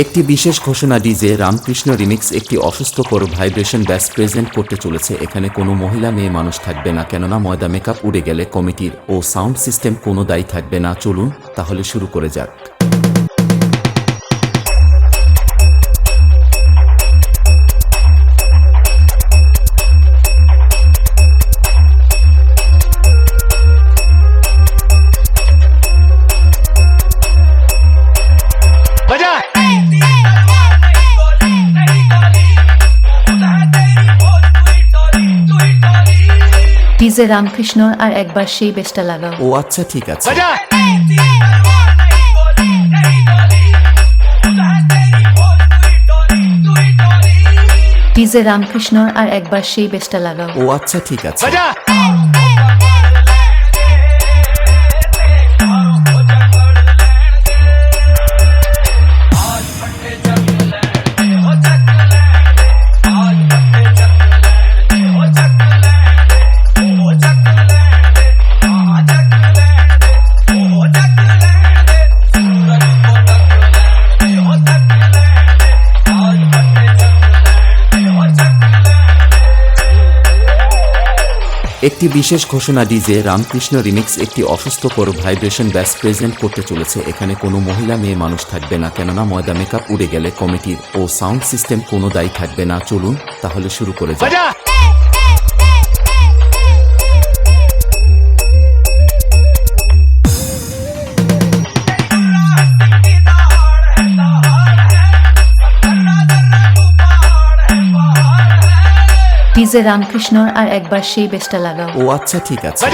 একটি বিশেষ ঘোষণা ডিজে রামকৃষ্ণ রিমিক্স একটি অসুস্থকর ভাইব্রেশন ব্যাস প্রেজেন্ট করতে চলেছে। এখানে কোনো মহিলা মেয়ে মানুষ থাকবে না, কেননা ময়দা মেকআপ উড়ে গেলে কমিটির ও সাউন্ড সিস্টেম কোনো দায়ী থাকবে না। চলুন তাহলে শুরু করে যাক। ডিজে রামকৃষ্ণ আর একবার সেই বেশটা লাগাও। ও আচ্ছা, ঠিক আছে। ডিজে রামকৃষ্ণ আর একবার সেই বেশটা লাগাও। ও আচ্ছা, ঠিক আছে। একটি বিশেষ ঘোষণা ডিজে রামকৃষ্ণ রিমিক্স একটি অসুস্থকর ভাইব্রেশন ব্যাস প্রেজেন্ট করতে চলেছে। এখানে কোনো মহিলা মেয়ে মানুষ থাকবে না, কেননা ময়দা মেকআপ উড়ে গেলে কমিটির ও সাউন্ড সিস্টেম কোনো দায়ী থাকবে না। চলুন তাহলে শুরু করে যাক। ডিজে রামকৃষ্ণ আর একবার সেই বেশটা লাগাও। ও আচ্ছা, ঠিক আছে।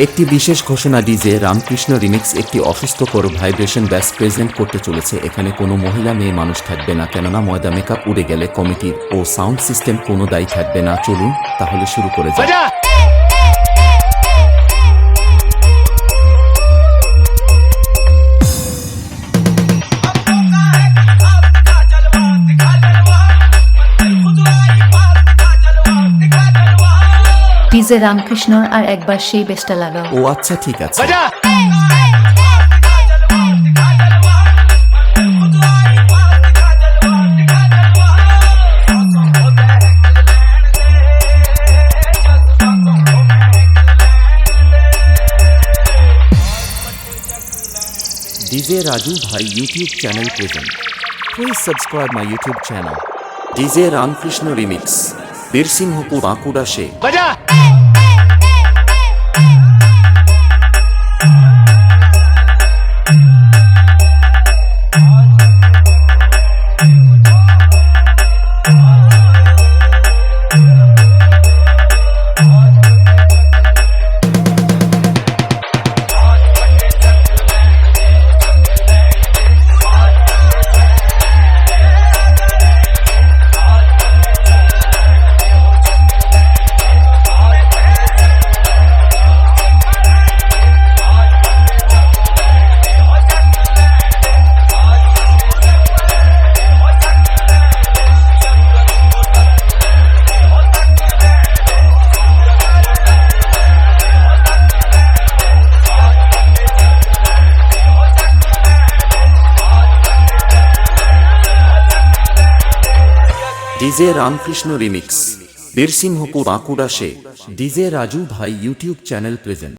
একটি বিশেষ ঘোষণা ডিজে রামকৃষ্ণ রিমিক্স একটি অসুস্থকর ভাইব্রেশন ব্যাস প্রেজেন্ট করতে চলেছে। এখানে কোনো মহিলা মেয়ে মানুষ থাকবে না, কেননা ময়দা মেকআপ উড়ে গেলে কমিটির ও সাউন্ড সিস্টেম কোনো দায়ী থাকবে না। চলুন তাহলে শুরু করে যাক। ডিজে রামকৃষ্ণ আর একবার সেই বেশটা লাগাও। ও আচ্ছা, ঠিক আছে। DJ Raju Bhai YouTube channel present. Please subscribe my YouTube channel. DJ Ramkrishna Remix. Birsinghpur Bankura se. DJ Ramkrishna Remix, Birsinghpur Bankura se. DJ Raju Bhai YouTube channel present.